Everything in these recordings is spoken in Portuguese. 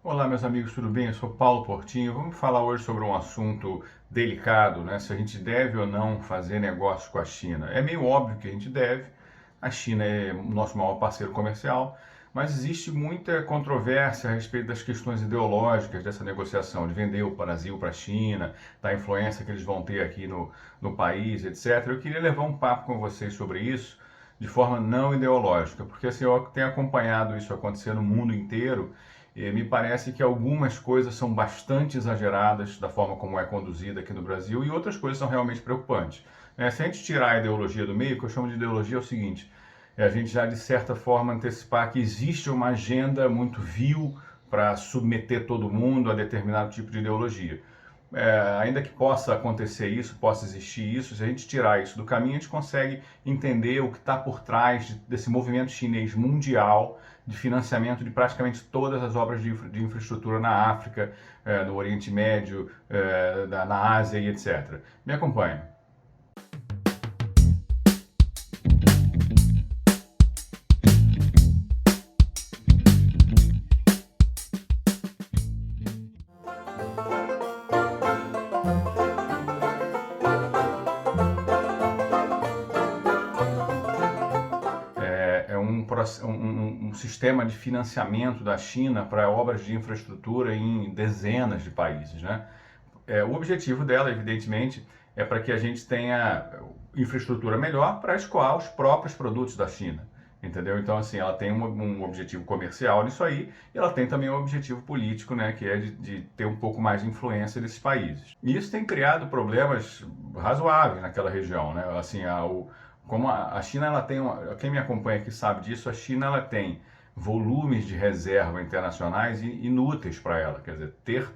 Olá, meus amigos, tudo bem? Eu sou Paulo Portinho. Vamos falar hoje sobre um assunto delicado, né? Se a gente deve ou não fazer negócios com a China. É meio óbvio que a gente deve. A China é o nosso maior parceiro comercial, mas existe muita controvérsia a respeito das questões ideológicas dessa negociação, de vender o Brasil para a China, da influência que eles vão ter aqui no país, etc. Eu queria levar um papo com vocês sobre isso de forma não ideológica, porque assim, eu tenho acompanhado isso acontecer no mundo inteiro. E me parece que algumas coisas são bastante exageradas da forma como é conduzida aqui no Brasil e outras coisas são realmente preocupantes. Se a gente tirar a ideologia do meio, o que eu chamo de ideologia é o seguinte: é a gente já de certa forma antecipar que existe uma agenda muito vil para submeter todo mundo a determinado tipo de ideologia. Ainda que possa acontecer isso, possa existir isso, se a gente tirar isso do caminho, a gente consegue entender o que está por trás desse movimento chinês mundial de financiamento de praticamente todas as obras de infraestrutura na África, no Oriente Médio, na Ásia e etc. Me acompanhe. É um sistema de financiamento da China para obras de infraestrutura em dezenas de países, né? O objetivo dela, evidentemente, é para que a gente tenha infraestrutura melhor para escoar os próprios produtos da China, entendeu? Então, assim, ela tem um objetivo comercial nisso aí e ela tem também um objetivo político, né, que é de ter um pouco mais de influência nesses países. E isso tem criado problemas razoáveis naquela região, né? Assim, como a China, ela tem, quem me acompanha aqui sabe disso, a China, ela tem volumes de reserva internacionais inúteis para ela, quer dizer, ter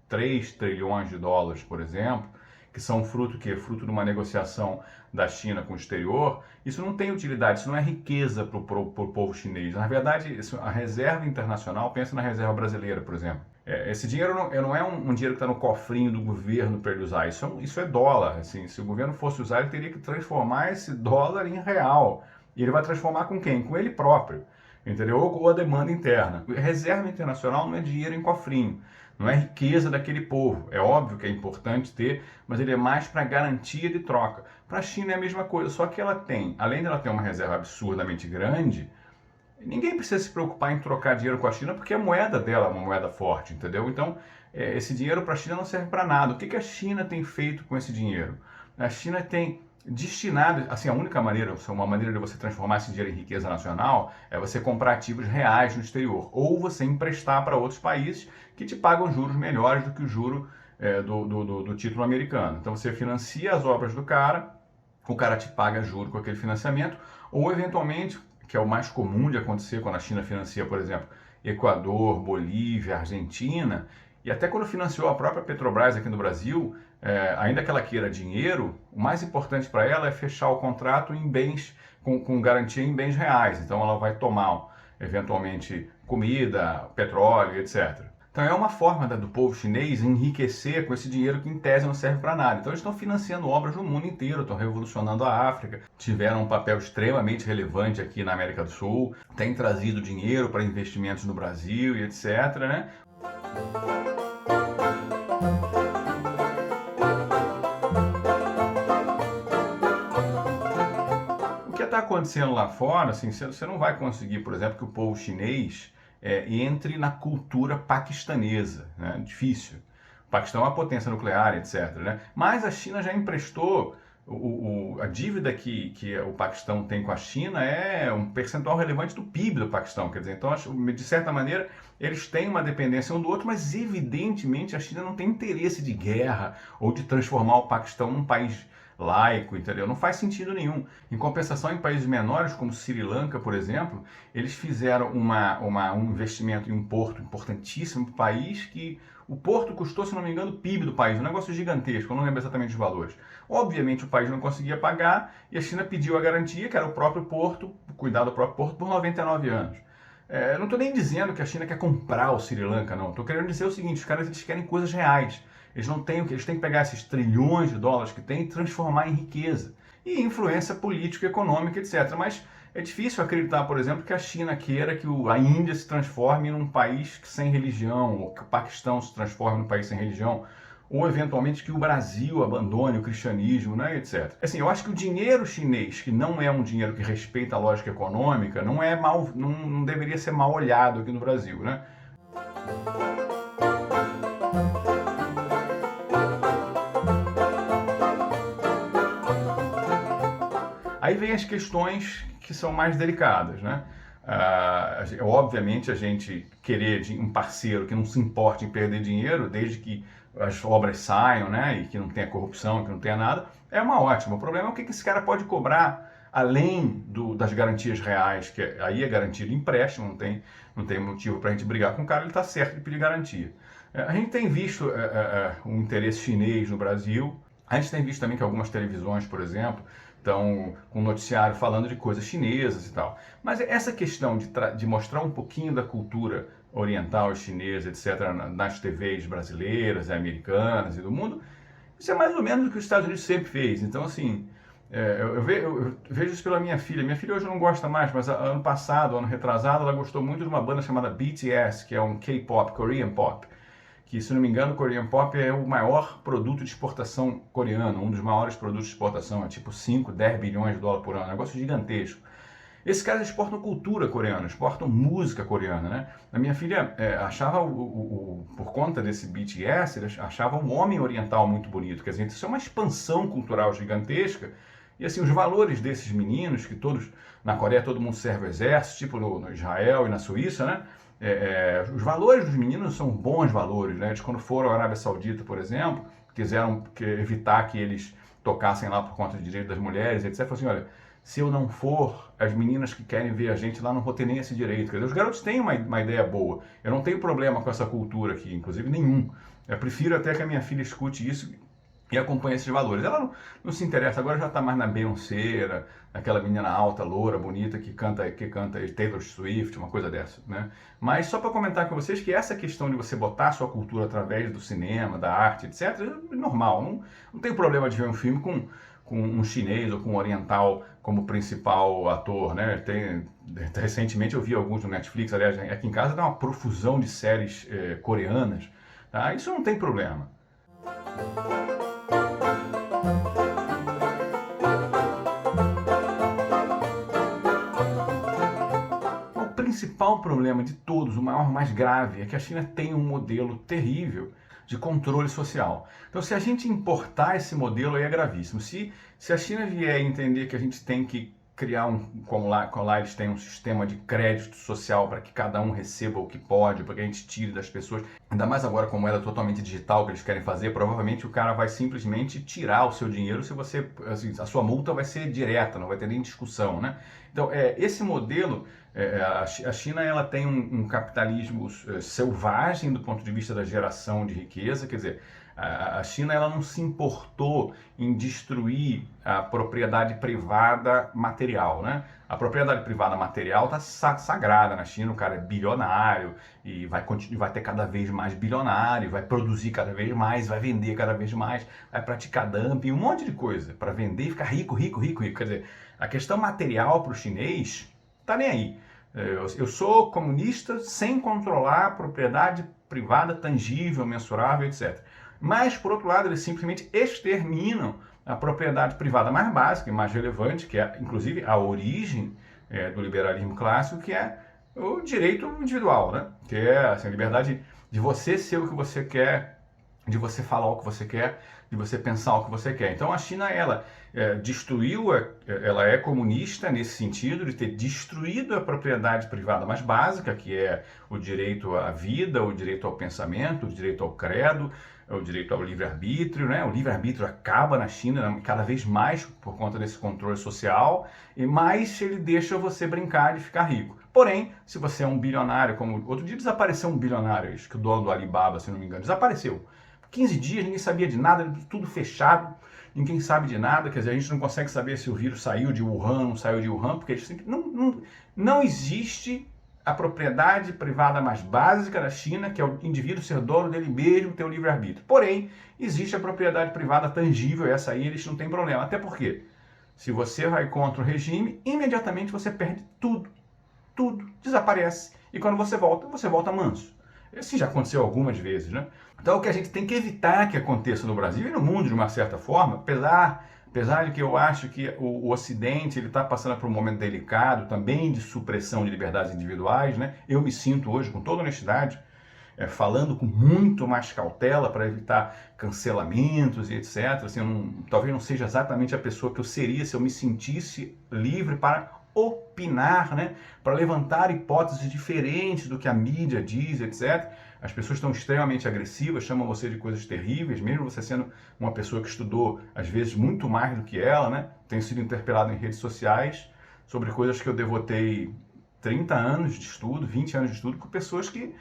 3 trilhões de dólares, por exemplo, que são fruto de uma negociação da China com o exterior, isso não tem utilidade, isso não é riqueza para o povo chinês. Na verdade, a reserva internacional, pensa na reserva brasileira, por exemplo. Esse dinheiro não é um dinheiro que está no cofrinho do governo para ele usar, isso é dólar. Assim, se o governo fosse usar, ele teria que transformar esse dólar em real. E ele vai transformar com quem? Com ele próprio, entendeu? Ou a demanda interna. Reserva internacional não é dinheiro em cofrinho, não é riqueza daquele povo. É óbvio que é importante ter, mas ele é mais para garantia de troca. Para a China é a mesma coisa, só que ela tem, além dela ter uma reserva absurdamente grande, ninguém precisa se preocupar em trocar dinheiro com a China porque a moeda dela é uma moeda forte, entendeu? Então, esse dinheiro para a China não serve para nada. O que a China tem feito com esse dinheiro? A China tem destinado, assim, a única maneira, uma maneira de você transformar esse dinheiro em riqueza nacional é você comprar ativos reais no exterior ou você emprestar para outros países que te pagam juros melhores do que o juro do título americano. Então você financia as obras do cara, o cara te paga juro com aquele financiamento, ou eventualmente, que é o mais comum de acontecer quando a China financia, por exemplo, Equador, Bolívia, Argentina, e até quando financiou a própria Petrobras aqui no Brasil, ainda que ela queira dinheiro, o mais importante para ela é fechar o contrato em bens, com garantia em bens reais. Então ela vai tomar, eventualmente, comida, petróleo, etc. Então é uma forma do povo chinês enriquecer com esse dinheiro que em tese não serve para nada. Então eles estão financiando obras no mundo inteiro, estão revolucionando a África, tiveram um papel extremamente relevante aqui na América do Sul, têm trazido dinheiro para investimentos no Brasil e etc. Né? O que está acontecendo lá fora, assim, você não vai conseguir, por exemplo, que o povo chinês entre na cultura paquistanesa, né? Difícil. O Paquistão é uma potência nuclear, etc. Né? Mas a China já emprestou, a dívida que o Paquistão tem com a China é um percentual relevante do PIB do Paquistão. Quer dizer, então, de certa maneira, eles têm uma dependência um do outro, mas evidentemente a China não tem interesse de guerra ou de transformar o Paquistão num país laico, entendeu? Não faz sentido nenhum. Em compensação, em países menores, como Sri Lanka, por exemplo, eles fizeram um investimento em um porto importantíssimo para o país, que o porto custou, se não me engano, o PIB do país, um negócio gigantesco, eu não lembro exatamente os valores. Obviamente o país não conseguia pagar e a China pediu a garantia, que era o próprio porto, cuidar do próprio porto, por 99 anos. Eu não estou nem dizendo que a China quer comprar o Sri Lanka, não. Estou querendo dizer o seguinte, os caras eles querem coisas reais. Eles não têm o que, eles têm que pegar esses trilhões de dólares que têm e transformar em riqueza. E influência política, econômica, etc. Mas É difícil acreditar, por exemplo, que a China queira que a Índia se transforme num país sem religião, ou que o Paquistão se transforme num país sem religião, ou eventualmente que o Brasil abandone o cristianismo, né, etc. Assim, eu acho que o dinheiro chinês, que não é um dinheiro que respeita a lógica econômica, não é mal, não deveria ser mal olhado aqui no Brasil, né? Aí vem as questões que são mais delicadas, né? Obviamente a gente querer um parceiro que não se importe em perder dinheiro, desde que as obras saiam, né, e que não tenha corrupção, que não tenha nada, é uma ótima. O problema é o que esse cara pode cobrar além das garantias reais, que aí é garantido empréstimo, não tem motivo para a gente brigar com o cara, ele está certo de pedir garantia. A gente tem visto o interesse chinês no Brasil, a gente tem visto também que algumas televisões, por exemplo, estão com um noticiário falando de coisas chinesas e tal. Mas essa questão de mostrar um pouquinho da cultura oriental, chinesa, etc., nas TVs brasileiras e americanas e do mundo, isso é mais ou menos o que os Estados Unidos sempre fez. Então, assim, eu vejo isso pela minha filha. Minha filha hoje não gosta mais, mas ano passado, ano retrasado, ela gostou muito de uma banda chamada BTS, que é um K-pop, Korean Pop. Que, se não me engano, o Korean Pop é o maior produto de exportação coreano, um dos maiores produtos de exportação, é tipo 5, 10 bilhões de dólares por ano, é um negócio gigantesco. Esses caras exportam cultura coreana, exportam música coreana, né? A minha filha achava, por conta desse BTS, eles achavam o homem oriental muito bonito, quer dizer, isso é uma expansão cultural gigantesca, e assim, os valores desses meninos, que todos, na Coreia todo mundo serve o exército, tipo no Israel e na Suíça, né? Os valores dos meninos são bons valores, né? Eles, quando foram à Arábia Saudita, por exemplo, quiseram evitar que eles tocassem lá por conta de direito das mulheres, etc. Falaram assim, olha, se eu não for, as meninas que querem ver a gente lá não vão ter nem esse direito. Quer dizer, os garotos têm uma ideia boa. Eu não tenho problema com essa cultura aqui, inclusive nenhum. Eu prefiro até que a minha filha escute isso e acompanhe esses valores. Ela não se interessa, agora já está mais na Beyoncé, aquela menina alta, loura, bonita, que canta Taylor Swift, uma coisa dessa, né? Mas só para comentar com vocês que essa questão de você botar a sua cultura através do cinema, da arte, etc., é normal. Não tem problema de ver um filme com um chinês ou com um oriental como principal ator, né? Recentemente eu vi alguns no Netflix, aliás, aqui em casa dá uma profusão de séries coreanas, tá? Isso não tem problema. O principal problema de todos, o maior, mais grave, é que a China tem um modelo terrível de controle social. Então, se a gente importar esse modelo, aí é gravíssimo. Se a China vier entender que a gente tem que criar como lá eles têm um sistema de crédito social para que cada um receba o que pode, para que a gente tire das pessoas, ainda mais agora com moeda totalmente digital que eles querem fazer, provavelmente o cara vai simplesmente tirar o seu dinheiro se você, assim, a sua multa vai ser direta, não vai ter nem discussão, né? Então, esse modelo, a China ela tem um capitalismo selvagem do ponto de vista da geração de riqueza, quer dizer, a China ela não se importou em destruir a propriedade privada material, né? A propriedade privada material está sagrada na China, o cara é bilionário e vai ter cada vez mais bilionário, vai produzir cada vez mais, vai vender cada vez mais, vai praticar dumping, um monte de coisa para vender e ficar rico, rico, rico, rico. Quer dizer, a questão material para o chinês tá nem aí. Eu sou comunista sem controlar a propriedade privada tangível, mensurável, etc. Mas, por outro lado, eles simplesmente exterminam a propriedade privada mais básica e mais relevante, que é, inclusive, a origem do liberalismo clássico, que é o direito individual, né? Que é assim, a liberdade de você ser o que você quer, de você falar o que você quer, de você pensar o que você quer. Então, a China, ela ela é comunista nesse sentido, de ter destruído a propriedade privada mais básica, que é o direito à vida, o direito ao pensamento, o direito ao credo, o direito ao livre-arbítrio, né? O livre-arbítrio acaba na China cada vez mais por conta desse controle social, e mais ele deixa você brincar de ficar rico. Porém, se você é um bilionário, como outro dia desapareceu um bilionário, acho que o dono do Alibaba, se não me engano, desapareceu. 15 dias, ninguém sabia de nada, tudo fechado, ninguém sabe de nada, quer dizer, a gente não consegue saber se o vírus saiu de Wuhan, não saiu de Wuhan, porque não existe a propriedade privada mais básica da China, que é o indivíduo ser dono dele mesmo, ter o livre-arbítrio. Porém, existe a propriedade privada tangível, essa aí eles não têm problema. Até porque Se você vai contra o regime, imediatamente você perde tudo. Tudo desaparece. E quando você volta manso. Isso já aconteceu algumas vezes, né? Então, o que a gente tem que evitar que aconteça no Brasil e no mundo, de uma certa forma, apesar de que eu acho que o Ocidente está passando por um momento delicado também de supressão de liberdades individuais, né? Eu me sinto hoje, com toda honestidade, falando com muito mais cautela para evitar cancelamentos e etc. Assim, talvez não seja exatamente a pessoa que eu seria se eu me sentisse livre para opinar, né? Para levantar hipóteses diferentes do que a mídia diz, etc. As pessoas estão extremamente agressivas, chamam você de coisas terríveis, mesmo você sendo uma pessoa que estudou, às vezes, muito mais do que ela, né? Tenho sido interpelado em redes sociais sobre coisas que eu devotei 30 anos de estudo, 20 anos de estudo, com pessoas que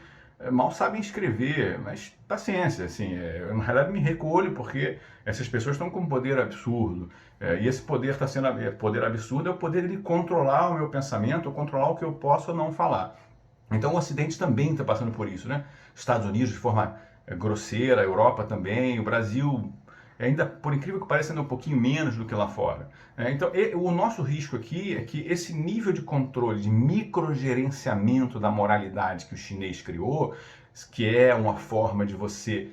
mal sabem escrever, mas paciência, assim, eu na realidade me recolho porque essas pessoas estão com um poder absurdo, e esse poder está sendo, poder absurdo é o poder de controlar o meu pensamento, ou controlar o que eu posso ou não falar. Então o Ocidente também está passando por isso, né? Estados Unidos de forma grosseira, a Europa também, o Brasil ainda, por incrível que pareça, ainda um pouquinho menos do que lá fora. Então, o nosso risco aqui é que esse nível de controle, de microgerenciamento da moralidade que o chinês criou, que é uma forma de você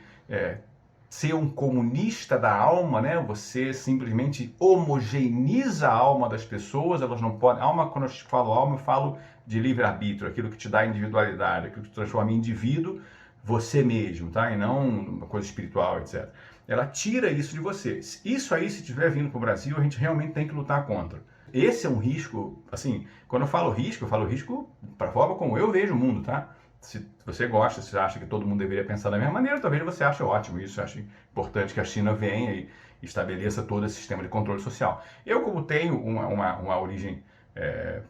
ser um comunista da alma, né? Você simplesmente homogeneiza a alma das pessoas, elas não podem... Alma, quando eu falo alma, eu falo de livre-arbítrio, aquilo que te dá individualidade, aquilo que te transforma em indivíduo, você mesmo, tá? E não uma coisa espiritual, etc. Ela tira isso de você. Isso aí, se estiver vindo para o Brasil, a gente realmente tem que lutar contra. Esse é um risco, assim, quando eu falo risco para a forma como eu vejo o mundo, tá? Se você gosta, se acha que todo mundo deveria pensar da mesma maneira, talvez você ache ótimo isso, ache importante que a China venha e estabeleça todo esse sistema de controle social. Eu, como tenho uma origem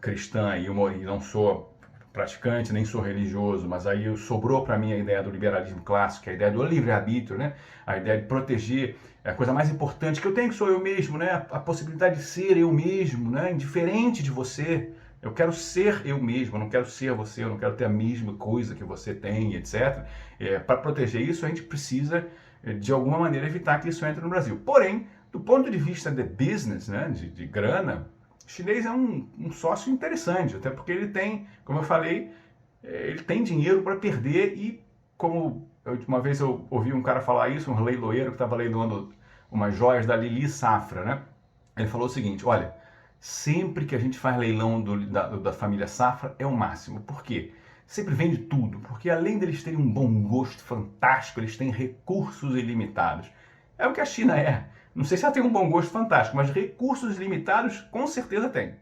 cristã e não sou praticante, nem sou religioso, mas aí sobrou para mim a ideia do liberalismo clássico, a ideia do livre-arbítrio, né? A ideia de proteger a coisa mais importante que eu tenho, que sou eu mesmo, né? A possibilidade de ser eu mesmo, né? Indiferente de você. Eu quero ser eu mesmo, eu não quero ser você, eu não quero ter a mesma coisa que você tem, etc. Para proteger isso, a gente precisa, de alguma maneira, evitar que isso entre no Brasil. Porém, do ponto de vista de business, né? de grana, o chinês é um sócio interessante, até porque ele tem, como eu falei, ele tem dinheiro para perder e, como uma vez eu ouvi um cara falar isso, um leiloeiro que estava leiloando umas joias da Lili Safra, né? Ele falou o seguinte, olha, sempre que a gente faz leilão da família Safra é o máximo. Por quê? Sempre vende tudo, porque além deles terem um bom gosto fantástico, eles têm recursos ilimitados. É o que a China é. Não sei se ela tem um bom gosto fantástico, mas recursos limitados com certeza tem.